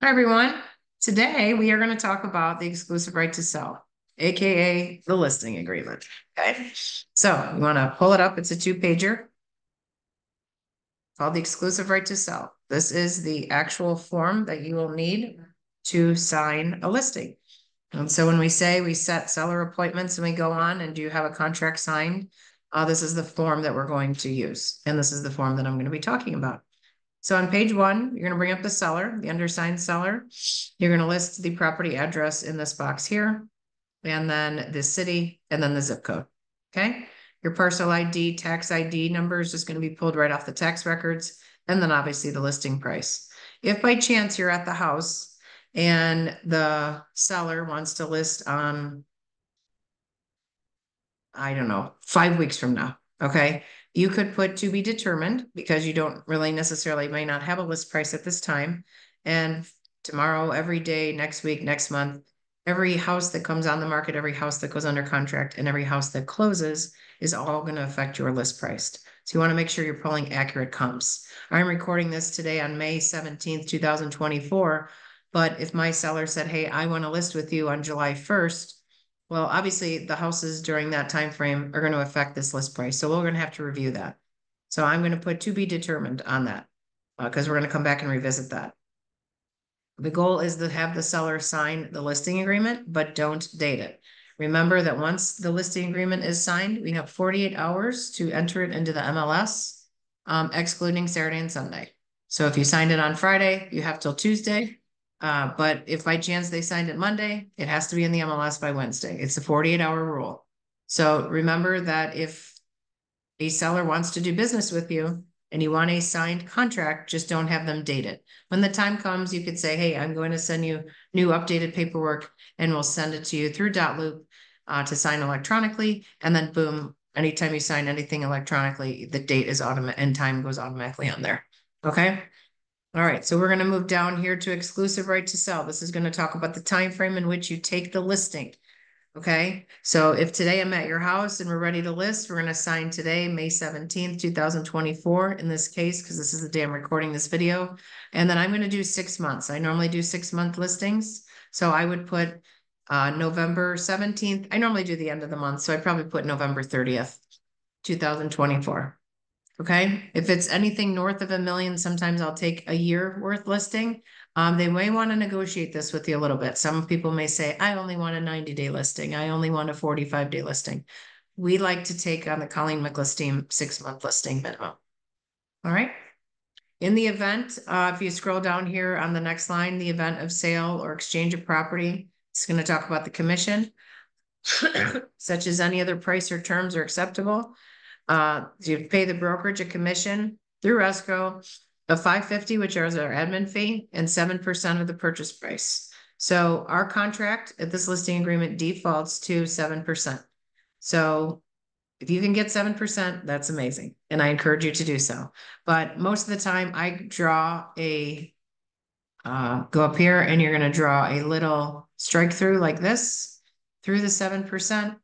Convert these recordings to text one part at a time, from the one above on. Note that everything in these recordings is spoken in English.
Hi, everyone. Today we are going to talk about the exclusive right to sell, aka the listing agreement. Okay. So you want to pull it up. It's a two-pager called the exclusive right to sell. This is the actual form that you will need to sign a listing. And so when we say we set seller appointments and we go on and do you have a contract signed, this is the form that we're going to use. And this is the form that I'm going to be talking about. So on page one, you're going to bring up the seller, the undersigned seller. You're going to list the property address in this box here, and then the city, and then the zip code. Okay. Your parcel ID, tax ID number is just going to be pulled right off the tax records, and then obviously the listing price. If by chance you're at the house and the seller wants to list on, I don't know, 5 weeks from now. Okay. You could put to be determined because you don't really necessarily may not have a list price at this time. And tomorrow, every day, next week, next month, every house that comes on the market, every house that goes under contract, and every house that closes is all going to affect your list price. So you want to make sure you're pulling accurate comps. I'm recording this today on May 17th, 2024. But if my seller said, hey, I want to list with you on July 1st, well, obviously the houses during that time frame are going to affect this list price. So we're going to have to review that. So I'm going to put to be determined on that because we're going to come back and revisit that. The goal is to have the seller sign the listing agreement, but don't date it. Remember that once the listing agreement is signed, we have 48 hours to enter it into the MLS, excluding Saturday and Sunday. So if you signed it on Friday, you have till Tuesday. But if by chance they signed it Monday, it has to be in the MLS by Wednesday. It's a 48-hour rule. So remember that if a seller wants to do business with you and you want a signed contract, just don't have them date it. When the time comes, you could say, hey, I'm going to send you new updated paperwork and we'll send it to you through dotloop to sign electronically. And then boom, anytime you sign anything electronically, the date is automatic and time goes automatically on there. Okay. All right, so we're going to move down here to exclusive right to sell. This is going to talk about the time frame in which you take the listing. Okay, so if today I'm at your house and we're ready to list, we're going to sign today, May 17th, 2024 in this case, because this is the day I'm recording this video. And then I'm going to do 6 months. I normally do 6-month listings. So I would put November 17th. I normally do the end of the month. So I'd probably put November 30th, 2024. Okay, if it's anything north of $1 million, sometimes I'll take a year worth listing. They may want to negotiate this with you a little bit. Some people may say, I only want a 90-day listing. I only want a 45-day listing. We like to take on the Colleen McList team 6-month listing minimum. All right. In the event, if you scroll down here on the next line, the event of sale or exchange of property, it's going to talk about the commission, such as any other price or terms are acceptable. You pay the brokerage a commission through escrow of $550, which is our admin fee, and 7% of the purchase price. So our contract at this listing agreement defaults to 7%. So if you can get 7%, that's amazing. And I encourage you to do so. But most of the time I draw a, go up here and you're going to draw a little strike through like this through the 7%.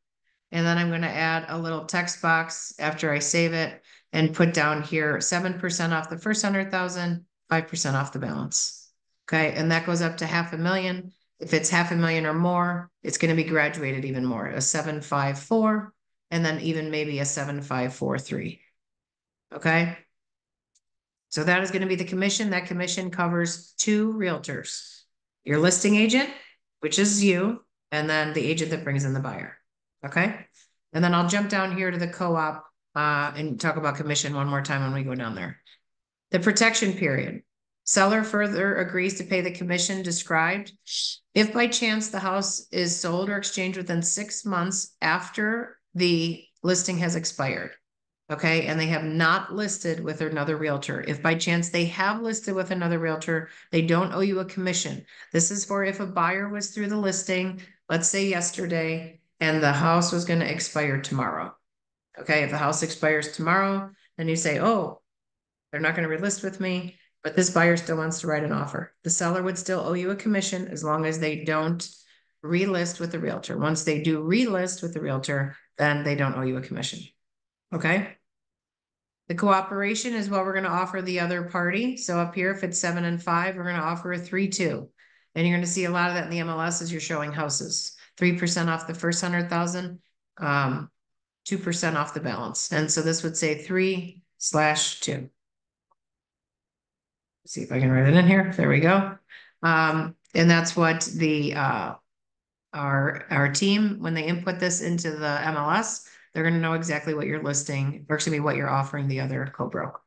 And then I'm going to add a little text box after I save it and put down here 7% off the first 100,000, 5% off the balance. Okay. And that goes up to $500,000. If it's $500,000 or more, it's going to be graduated even more, a 754, and then even maybe a 7543. Okay. So that is going to be the commission. That commission covers 2 realtors, your listing agent, which is you, and then the agent that brings in the buyer. Okay. And then I'll jump down here to the co-op and talk about commission one more time when we go down there. The protection period. Seller further agrees to pay the commission described if by chance the house is sold or exchanged within 6 months after the listing has expired. Okay, and they have not listed with another realtor. If by chance they have listed with another realtor, they don't owe you a commission. This is for if a buyer was through the listing, let's say yesterday, and the house was going to expire tomorrow. Okay, if the house expires tomorrow, then you say, oh, they're not going to relist with me, but this buyer still wants to write an offer. The seller would still owe you a commission as long as they don't relist with the realtor. Once they do relist with the realtor, then they don't owe you a commission. Okay. The cooperation is what we're going to offer the other party. So up here, if it's 7 and 5, we're going to offer a 3-2. And you're going to see a lot of that in the MLS as you're showing houses. 3% off the first 100,000, 2% off the balance. And so this would say 3/2. See if I can write it in here. There we go. And that's what the our team, when they input this into the MLS, they're going to know exactly what you're listing, or excuse me, what you're offering the other co-broke.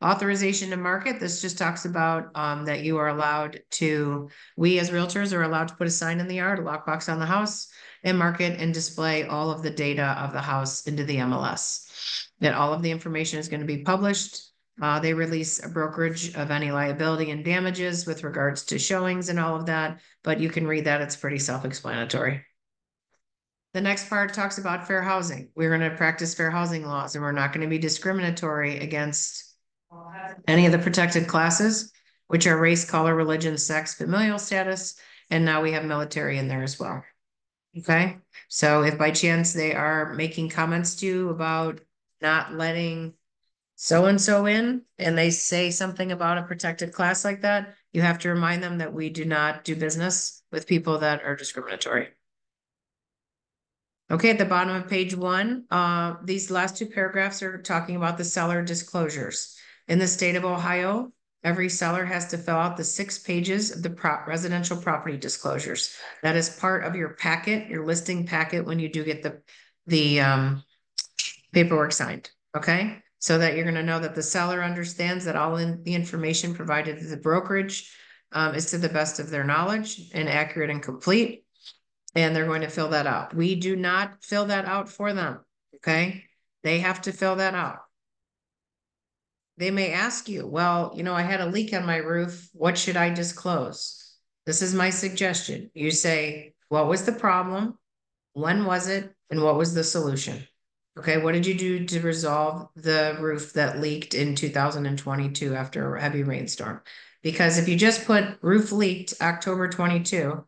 Authorization to market. This just talks about that you are allowed to, we as realtors are allowed to put a sign in the yard, a lockbox on the house, and market and display all of the data of the house into the MLS. That all of the information is going to be published. They release a brokerage of any liability and damages with regards to showings and all of that, but you can read that. It's pretty self-explanatory. The next part talks about fair housing. We're going to practice fair housing laws, and we're not going to be discriminatory against any of the protected classes, which are race, color, religion, sex, familial status, and now we have military in there as well. Okay, so if by chance they are making comments to you about not letting so-and-so in, and they say something about a protected class like that, you have to remind them that we do not do business with people that are discriminatory. Okay, at the bottom of page 1, these last 2 paragraphs are talking about the seller disclosures. In the state of Ohio, every seller has to fill out the 6 pages of the residential property disclosures. That is part of your packet, your listing packet, when you do get the paperwork signed. Okay, so that you're going to know that the seller understands that all the information provided to the brokerage is to the best of their knowledge and accurate and complete. And they're going to fill that out. We do not fill that out for them. Okay, they have to fill that out. They may ask you, well, you know, I had a leak on my roof. What should I disclose? This is my suggestion. You say, what was the problem? When was it? And what was the solution? Okay, what did you do to resolve the roof that leaked in 2022 after a heavy rainstorm? Because if you just put roof leaked October 22,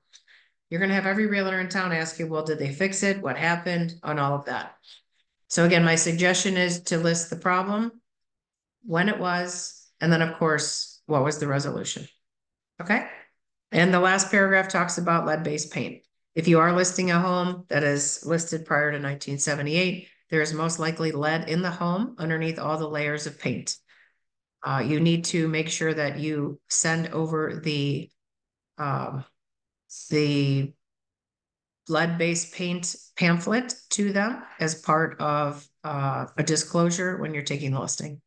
you're going to have every realtor in town ask you, well, did they fix it? What happened? And all of that. So again, my suggestion is to list the problem, when it was, and then of course, what was the resolution? Okay. And the last paragraph talks about lead-based paint. If you are listing a home that is listed prior to 1978, there is most likely lead in the home underneath all the layers of paint. You need to make sure that you send over the lead-based paint pamphlet to them as part of a disclosure when you're taking the listing.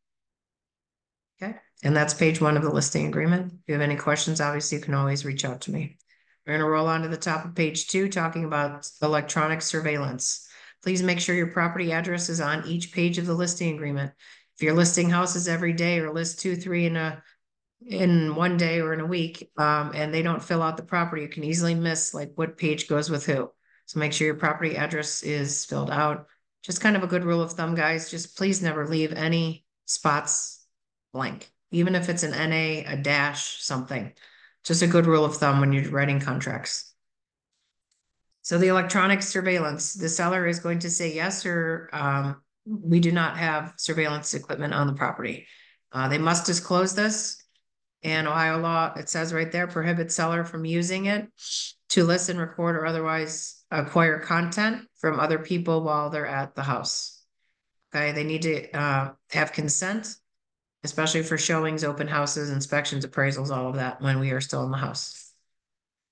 Okay, and that's page 1 of the listing agreement. If you have any questions, obviously you can always reach out to me. We're going to roll on to the top of page 2, talking about electronic surveillance. Please make sure your property address is on each page of the listing agreement. If you're listing houses every day or list 2, 3 in one day or in a week, and they don't fill out the property, you can easily miss like what page goes with who. So make sure your property address is filled out. Just kind of a good rule of thumb, guys. Just please never leave any spots blank, even if it's an NA, a dash, something. Just a good rule of thumb when you're writing contracts. So the electronic surveillance, the seller is going to say yes, or we do not have surveillance equipment on the property. They must disclose this. And Ohio law, it says right there, prohibits seller from using it to listen, record, or otherwise acquire content from other people while they're at the house. Okay, they need to have consent, especially for showings, open houses, inspections, appraisals, all of that when we are still in the house.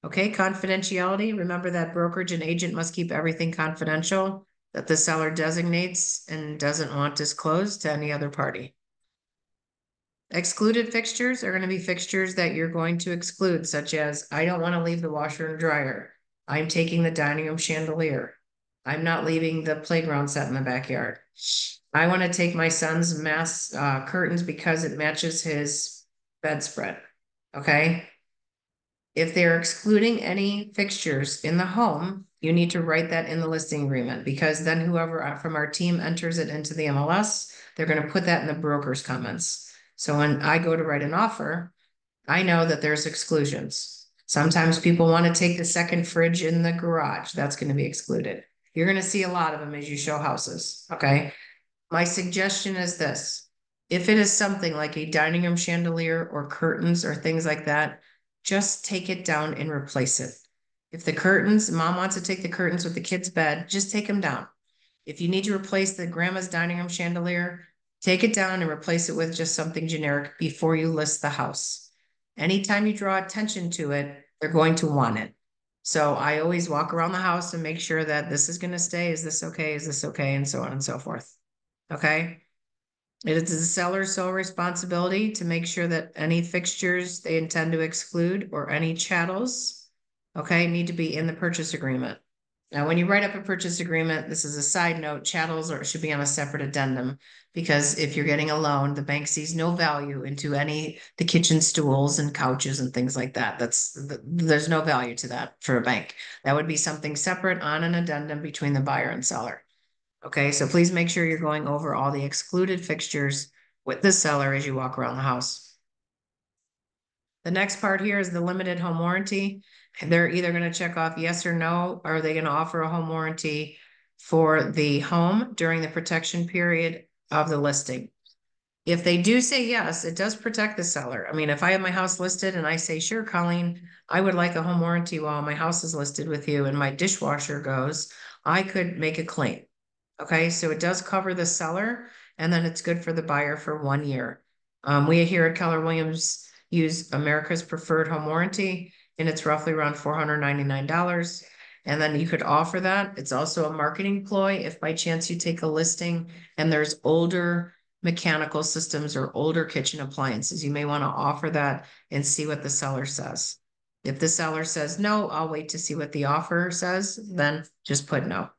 Okay, confidentiality. Remember that brokerage and agent must keep everything confidential that the seller designates and doesn't want disclosed to any other party. Excluded fixtures are going to be fixtures that you're going to exclude, such as, I don't want to leave the washer and dryer. I'm taking the dining room chandelier. I'm not leaving the playground set in the backyard. I want to take my son's mass curtains because it matches his bedspread. Okay. If they're excluding any fixtures in the home, you need to write that in the listing agreement, because then whoever from our team enters it into the MLS, they're going to put that in the broker's comments. So when I go to write an offer, I know that there's exclusions. Sometimes people want to take the second fridge in the garage. That's going to be excluded. You're going to see a lot of them as you show houses. Okay. My suggestion is this. If it is something like a dining room chandelier or curtains or things like that, just take it down and replace it. If the curtains, mom wants to take the curtains with the kids' bed, just take them down. If you need to replace the grandma's dining room chandelier, take it down and replace it with just something generic before you list the house. Anytime you draw attention to it, they're going to want it. So I always walk around the house and make sure that this is going to stay. Is this okay? Is this okay? And so on and so forth. Okay. It is the seller's sole responsibility to make sure that any fixtures they intend to exclude or any chattels, okay, need to be in the purchase agreement. Now, when you write up a purchase agreement, this is a side note, chattels or should be on a separate addendum because if you're getting a loan, the bank sees no value into the kitchen stools and couches and things like that. There's no value to that for a bank. That would be something separate on an addendum between the buyer and seller. Okay, so please make sure you're going over all the excluded fixtures with the seller as you walk around the house. The next part here is the limited home warranty. They're either going to check off yes or no, or are they going to offer a home warranty for the home during the protection period of the listing? If they do say yes, it does protect the seller. I mean, if I have my house listed and I say, sure, Colleen, I would like a home warranty while my house is listed with you and my dishwasher goes, I could make a claim. Okay, so it does cover the seller and then it's good for the buyer for 1 year. We here at Keller Williams use America's Preferred Home Warranty and it's roughly around $499. And then you could offer that. It's also a marketing ploy if by chance you take a listing and there's older mechanical systems or older kitchen appliances, you may want to offer that and see what the seller says. If the seller says no, I'll wait to see what the offer says, then just put no.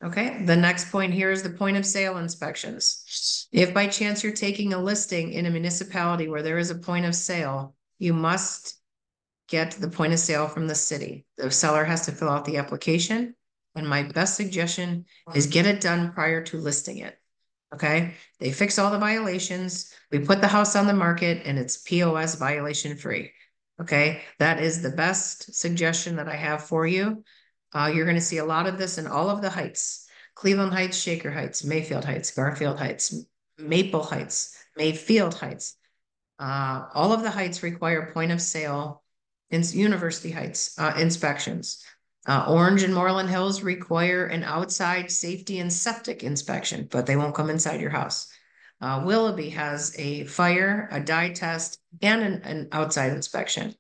Okay, the next point here is the point of sale inspections. If by chance you're taking a listing in a municipality where there is a point of sale, you must get the point of sale from the city. The seller has to fill out the application. And my best suggestion is get it done prior to listing it. Okay, they fix all the violations. We put the house on the market and it's POS violation free. Okay, that is the best suggestion that I have for you. You're going to see a lot of this in all of the heights. Cleveland Heights, Shaker Heights, Mayfield Heights, Garfield Heights, Maple Heights, Mayfield Heights. All of the heights require point of sale in University Heights inspections. Orange and Moreland Hills require an outside safety and septic inspection, but they won't come inside your house. Willoughby has a fire, a dye test, and an outside inspection.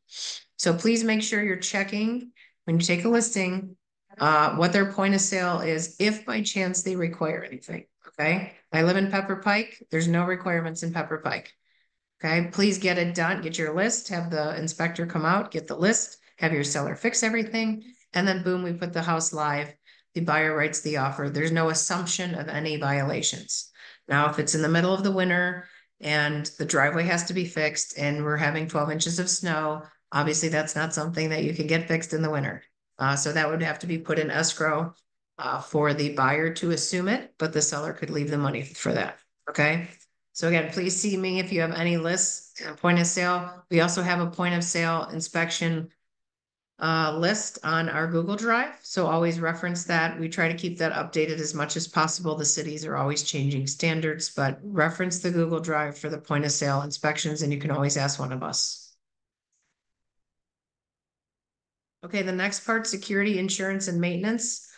So please make sure you're checking when you take a listing what their point of sale is, if by chance they require anything. Okay. I live in Pepper Pike. There's no requirements in Pepper Pike. Okay. Please get it done. Get your list, have the inspector come out, get the list, have your seller fix everything. And then boom, we put the house live. The buyer writes the offer. There's no assumption of any violations. Now, if it's in the middle of the winter and the driveway has to be fixed and we're having 12 inches of snow, obviously that's not something that you can get fixed in the winter. So that would have to be put in escrow for the buyer to assume it, but the seller could leave the money for that. Okay. So again, please see me if you have any lists, point of sale. We also have a point of sale inspection list on our Google Drive. So always reference that. We try to keep that updated as much as possible. The cities are always changing standards, but reference the Google Drive for the point of sale inspections, and you can always ask one of us. Okay, the next part, security, insurance, and maintenance.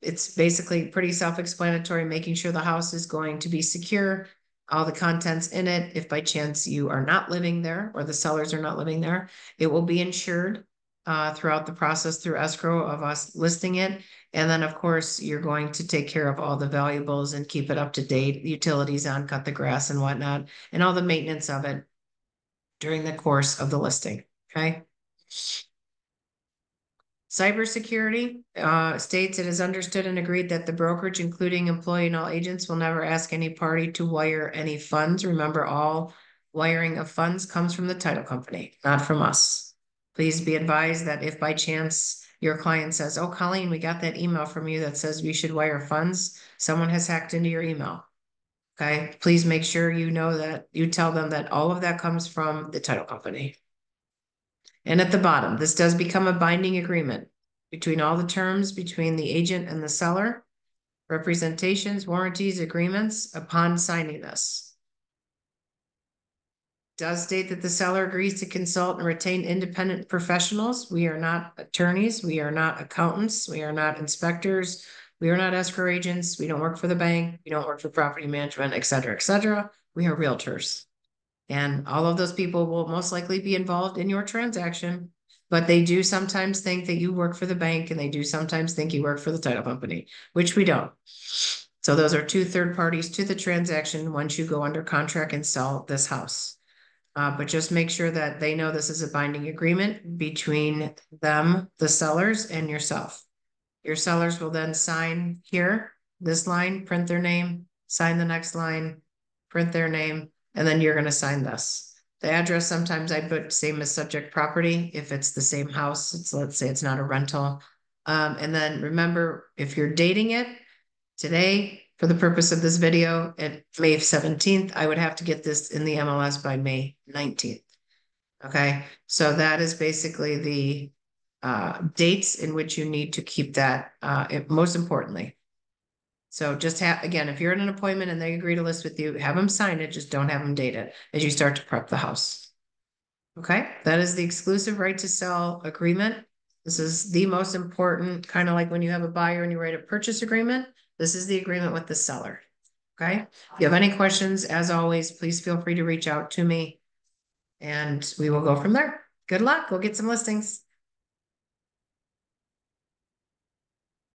It's basically pretty self-explanatory, making sure the house is going to be secure, all the contents in it. If by chance you are not living there or the sellers are not living there, it will be insured throughout the process through escrow of us listing it. And then, of course, you're going to take care of all the valuables and keep it up to date, utilities on, cut the grass and whatnot, and all the maintenance of it during the course of the listing. Okay. Cybersecurity states it is understood and agreed that the brokerage, including employee and all agents, will never ask any party to wire any funds. Remember, all wiring of funds comes from the title company, not from us. Please be advised that if by chance your client says, oh, Colleen, we got that email from you that says we should wire funds, someone has hacked into your email. Okay, please make sure you know that you tell them that all of that comes from the title company. And at the bottom, this does become a binding agreement between all the terms between the agent and the seller. representations, warranties, agreements upon signing this. Does state that the seller agrees to consult and retain independent professionals. We are not attorneys. We are not accountants. We are not inspectors. We are not escrow agents. We don't work for the bank. We don't work for property management, et cetera, et cetera. We are realtors. And all of those people will most likely be involved in your transaction, but they do sometimes think that you work for the bank, and they do sometimes think you work for the title company, which we don't. So those are two third parties to the transaction once you go under contract and sell this house. But just make sure that they know this is a binding agreement between them, the sellers, and yourself. Your sellers will then sign here, this line, print their name, sign the next line, print their name, and then you're gonna sign this. The address, sometimes I put same as subject property if it's the same house. Let's say it's not a rental. And then remember, if you're dating it today, for the purpose of this video, at May 17th, I would have to get this in the MLS by May 19th. Okay, so that is basically the dates in which you need to keep that, most importantly. So just have, again, if you're in an appointment and they agree to list with you, have them sign it, just don't have them date it as you start to prep the house. Okay, that is the exclusive right to sell agreement. This is the most important, kind of like when you have a buyer and you write a purchase agreement. This is the agreement with the seller. Okay, if you have any questions, as always, please feel free to reach out to me and we will go from there. Good luck. Go get some listings.